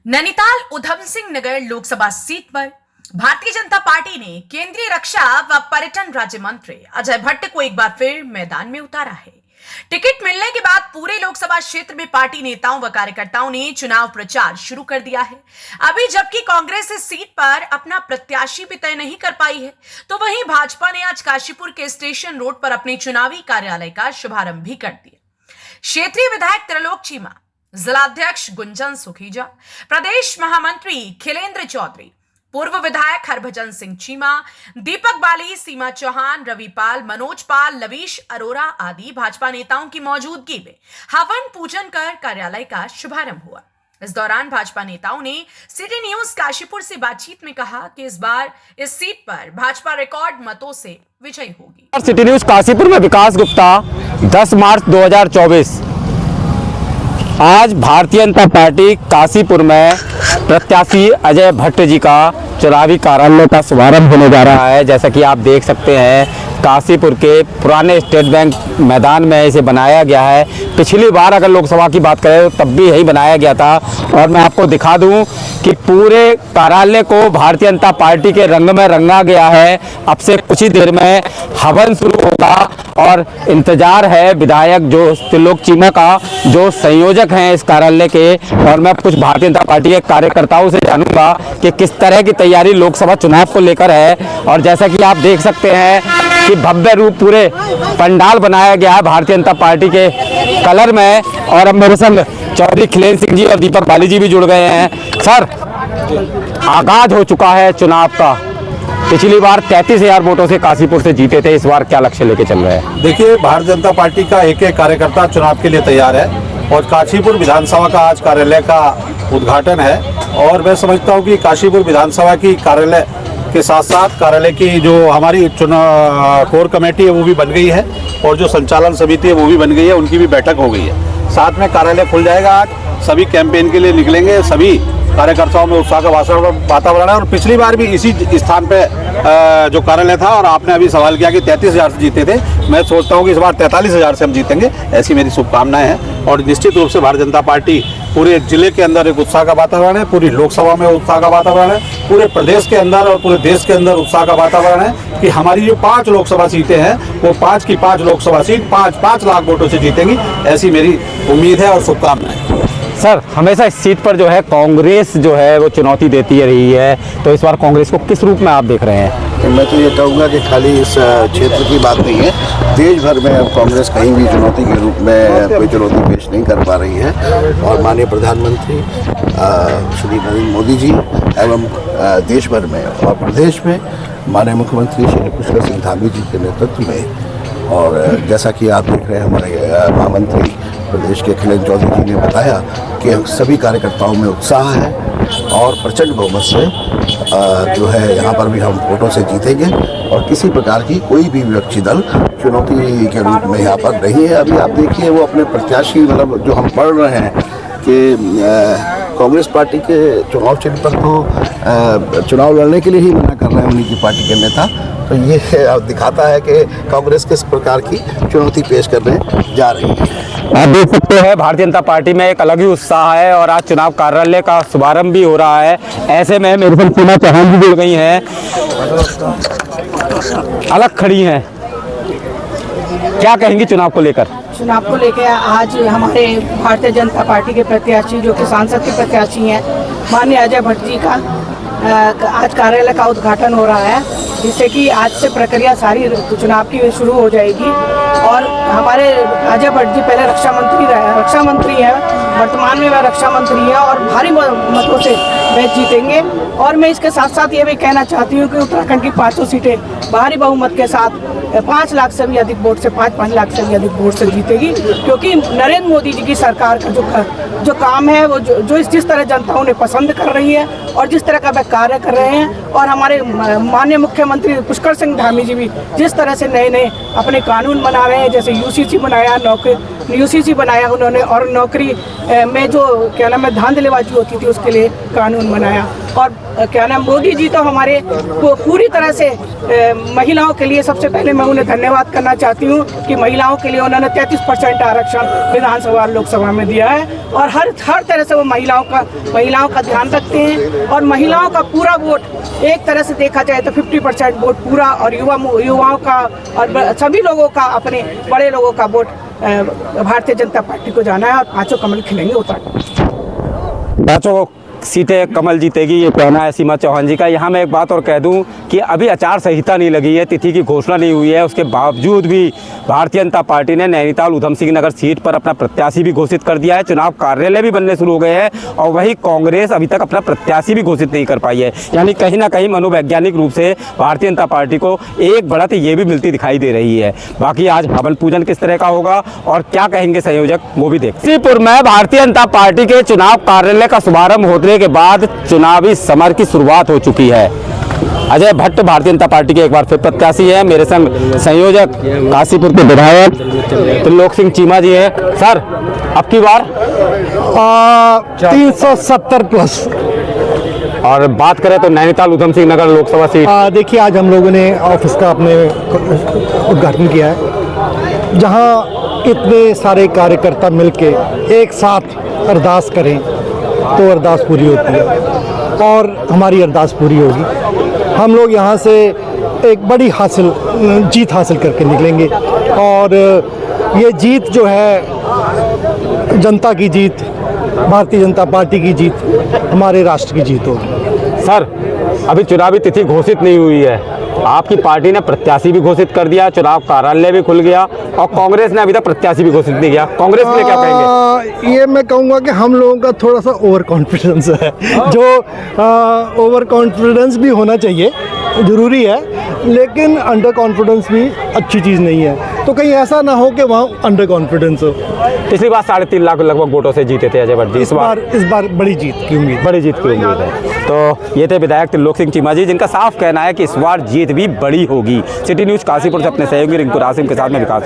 Nainital Udham Singh Nagar Lok Sabha seat पर Bharatiya Janata party ने केंद्रीय रक्षा व पर्यटन राज्य मंत्री अजय भट्ट को एक बार फिर मैदान में उतारा है। टिकट मिलने के बाद पूरे लोकसभा क्षेत्र में पार्टी नेताओं व कार्यकर्ताओं ने चुनाव प्रचार शुरू कर दिया है। अभी जबकि कांग्रेस इस सीट पर अपना प्रत्याशी भी तय नहीं कर पाई है, तो वहीं भाजपा ने आज काशीपुर के स्टेशन रोड पर अपने चुनावी कार्यालय का शुभारंभ भी कर दिया। क्षेत्रीय विधायक त्रिलोक चीमा, जिलाध्यक्ष गुंजन सुखीजा, प्रदेश महामंत्री खिलेंद्र चौधरी, पूर्व विधायक हरभजन सिंह चीमा, दीपक बाली, सीमा चौहान, रवि पाल, मनोज पाल, लवीश अरोरा आदि भाजपा नेताओं की मौजूदगी में हवन पूजन कर कार्यालय का शुभारंभ हुआ। इस दौरान भाजपा नेताओं ने सिटी न्यूज काशीपुर से बातचीत में कहा कि इस बार इस सीट पर भाजपा रिकॉर्ड मतों से विजयी होगी। सिटी न्यूज काशीपुर में विकास गुप्ता, 10 मार्च 2024। आज भारतीय जनता पार्टी काशीपुर में प्रत्याशी अजय भट्ट जी का चुनावी कार्यालय का शुभारंभ होने जा रहा है। जैसा कि आप देख सकते हैं, काशीपुर के पुराने स्टेट बैंक मैदान में इसे बनाया गया है। पिछली बार अगर लोकसभा की बात करें तो तब भी यही बनाया गया था। और मैं आपको दिखा दूं कि पूरे कार्यालय को भारतीय जनता पार्टी के रंग में रंगा गया है। अब से कुछ ही देर में हवन शुरू होगा और इंतजार है विधायक जो त्रिलोक चीमा का, जो संयोजक हैं इस कार्यालय के। और मैं कुछ भारतीय जनता पार्टी के कार्यकर्ताओं से जानूंगा कि किस तरह की तैयारी लोकसभा चुनाव को लेकर है। और जैसा कि आप देख सकते हैं कि भव्य रूप पूरे पंडाल बनाया गया है भारतीय जनता पार्टी के कलर में। और अब मेरे संग चौधरी खिलेंद्र सिंह जी और दीपक बाली जी भी जुड़ गए हैं। सर, आगाज हो चुका है चुनाव का। पिछली बार 33,000 वोटों से काशीपुर से जीते थे, इस बार क्या लक्ष्य लेके चल रहे हैं? देखिए, भारतीय जनता पार्टी का एक एक कार्यकर्ता चुनाव के लिए तैयार है और काशीपुर विधानसभा का आज कार्यालय का उद्घाटन है। और मैं समझता हूँ कि काशीपुर विधानसभा की कार्यालय के साथ साथ कार्यालय की जो हमारी चुनाव कोर कमेटी है वो भी बन गई है और जो संचालन समिति है वो भी बन गई है, उनकी भी बैठक हो गई है। साथ में कार्यालय खुल जाएगा। आज सभी कैंपेन के लिए निकलेंगे, सभी कार्यकर्ताओं में उत्साह का वातावरण है। और पिछली बार भी इसी स्थान पे जो कार्यालय था, और आपने अभी सवाल किया कि 33,000 से जीते थे, मैं सोचता हूँ कि इस बार 43,000 से हम जीतेंगे, ऐसी मेरी शुभकामनाएं हैं। और निश्चित रूप से भारतीय जनता पार्टी पूरे जिले के अंदर एक उत्साह का वातावरण है, पूरी लोकसभा में उत्साह का वातावरण है, पूरे प्रदेश के अंदर और पूरे देश के अंदर उत्साह का वातावरण है कि हमारी जो 5 लोकसभा सीटें हैं वो 5 की 5 लोकसभा सीट 5 लाख वोटों से जीतेंगी, ऐसी मेरी उम्मीद है और शुभकामनाएं। सर, हमेशा इस सीट पर जो है कांग्रेस जो है वो चुनौती देती रही है, तो इस बार कांग्रेस को किस रूप में आप देख रहे हैं? मैं तो ये कहूँगा कि खाली इस क्षेत्र की बात नहीं है, देश भर में अब कांग्रेस कहीं भी चुनौती के रूप में कोई चुनौती पेश नहीं कर पा रही है। और माननीय प्रधानमंत्री श्री नरेंद्र मोदी जी एवं देश भर में और प्रदेश में माननीय मुख्यमंत्री श्री पुष्कर सिंह धामी जी के नेतृत्व में, और जैसा कि आप देख रहे हैं हमारे महामंत्री प्रदेश के खिलेंद्र चौधरी जी ने बताया कि सभी कार्यकर्ताओं में उत्साह है और प्रचंड बहुमत से जो है यहाँ पर भी हम वोटों से जीतेंगे। और किसी प्रकार की कोई भी विपक्षी दल चुनौती के रूप में यहाँ पर नहीं है। अभी आप देखिए, वो अपने प्रत्याशी मतलब जो हम पढ़ रहे हैं कि कांग्रेस पार्टी के चुनाव चिन्ह पर तो चुनाव लड़ने के लिए ही मना कर रहे हैं उन्हीं की पार्टी के नेता। तो ये दिखाता है कि कांग्रेस किस प्रकार की चुनौती पेश करने जा रही है। आप देख सकते हैं भारतीय जनता पार्टी में एक अलग ही उत्साह है और आज चुनाव कार्यालय का शुभारंभ भी हो रहा है। ऐसे में मेरे साथ सीमा चौहान भी जुड़ गई हैं, अलग खड़ी हैं, क्या कहेंगी चुनाव को लेकर? चुनाव को लेकर आज हमारे भारतीय जनता पार्टी के प्रत्याशी जो कि सांसद के प्रत्याशी हैं माननीय अजय भट्ट जी का आज कार्यालय का उद्घाटन हो रहा है, जिससे कि आज से प्रक्रिया सारी चुनाव की शुरू हो जाएगी। और हमारे अजय भट्ट जी पहले रक्षा मंत्री हैं, वर्तमान में वह रक्षा मंत्री हैं और भारी मतों से वे जीतेंगे। और मैं इसके साथ साथ ये भी कहना चाहती हूँ कि उत्तराखंड की 5 सीटें भारी बहुमत के साथ 5 लाख से भी अधिक वोट से 5 लाख से भी अधिक वोट से जीतेगी, क्योंकि नरेंद्र मोदी जी की सरकार का जो काम है वो जो जिस तरह जनता उन्हें पसंद कर रही है और जिस तरह का वे कार्य कर रहे हैं। और हमारे माननीय मुख्यमंत्री पुष्कर सिंह धामी जी भी जिस तरह से नए अपने कानून बना रहे हैं, जैसे यूसीसी बनाया उन्होंने, और नौकरी में जो क्या नाम है धांधलीबाजी होती थी उसके लिए कानून बनाया। और क्या नाम, मोदी जी तो हमारे पूरी तरह से महिलाओं के लिए, सबसे पहले मैं उन्हें धन्यवाद करना चाहती हूँ कि महिलाओं के लिए उन्होंने 33% आरक्षण विधानसभा और लोकसभा में दिया है, और हर तरह से वो महिलाओं का ध्यान रखते हैं। और महिलाओं का पूरा वोट, एक तरह से देखा जाए तो 50% वोट पूरा, और युवाओं का और सभी लोगों का, अपने बड़े लोगों का वोट भारतीय जनता पार्टी को जाना है, और 5 कमल खिलेंगे उतर। 5 सीटें कमल जीतेगी, ये कहना है सीमा चौहान जी का। यहाँ मैं एक बात और कह दूं कि अभी आचार संहिता नहीं लगी है, तिथि की घोषणा नहीं हुई है, उसके बावजूद भी भारतीय जनता पार्टी ने नैनीताल उधम सिंह नगर सीट पर अपना प्रत्याशी भी घोषित कर दिया है। चुनाव कार्यालय भी बनने शुरू हो गए हैं, और वही कांग्रेस अभी तक अपना प्रत्याशी भी घोषित नहीं कर पाई है। यानी कहीं ना कहीं मनोवैज्ञानिक रूप से भारतीय जनता पार्टी को एक बढ़त ये भी मिलती दिखाई दे रही है। बाकी आज हवन पूजन किस तरह का होगा और क्या कहेंगे संयोजक, वो भी देखते हैं। काशीपुर में भारतीय जनता पार्टी के चुनाव कार्यालय का शुभारंभ होने के बाद चुनावी समर की शुरुआत हो चुकी है। अजय भट्ट भारतीय जनता पार्टी के एक बार फिर प्रत्याशी है। मेरे संग संयोजक काशीपुर के विधायक त्रिलोक सिंह चीमा जी हैं। सर, अब की बार 370 प्लस। और बात करें तो नैनीताल उधम सिंह नगर लोकसभा सीट, देखिए, आज हम लोगों ने ऑफिस का अपने उद्घाटन किया है, जहां इतने सारे कार्यकर्ता मिलके एक साथ अरदास करें तो अरदास पूरी होती है, और हमारी अरदास पूरी होगी। हम लोग यहाँ से एक बड़ी जीत हासिल करके निकलेंगे, और ये जीत जो है जनता की जीत, भारतीय जनता पार्टी की जीत, हमारे राष्ट्र की जीत होगी। सर, अभी चुनावी तिथि घोषित नहीं हुई है, आपकी पार्टी ने प्रत्याशी भी घोषित कर दिया, चुनाव कार्यालय भी खुल गया, और कांग्रेस ने अभी तक प्रत्याशी भी घोषित नहीं किया। कांग्रेस में क्या कहेंगे? ये मैं कहूँगा कि हम लोगों का थोड़ा सा ओवर कॉन्फिडेंस है, जो ओवर कॉन्फिडेंस भी होना चाहिए, ज़रूरी है, लेकिन अंडर कॉन्फिडेंस भी अच्छी चीज़ नहीं है। तो कहीं ऐसा ना हो कि वहाँ अंडर कॉन्फिडेंस हो। पिछली बार 3.5 लाख लगभग वोटों से जीते थे अजय भट्ट जी। इस बार बड़ी जीत की उम्मीद, बड़ी जीत की उम्मीद है। तो ये थे विधायक त्रिलोक सिंह चीमा जी, जिनका साफ कहना है कि इस बार जीत भी बड़ी होगी। सिटी न्यूज़ काशीपुर से अपने सहयोगी रिंकू रासिम के साथ में विकास।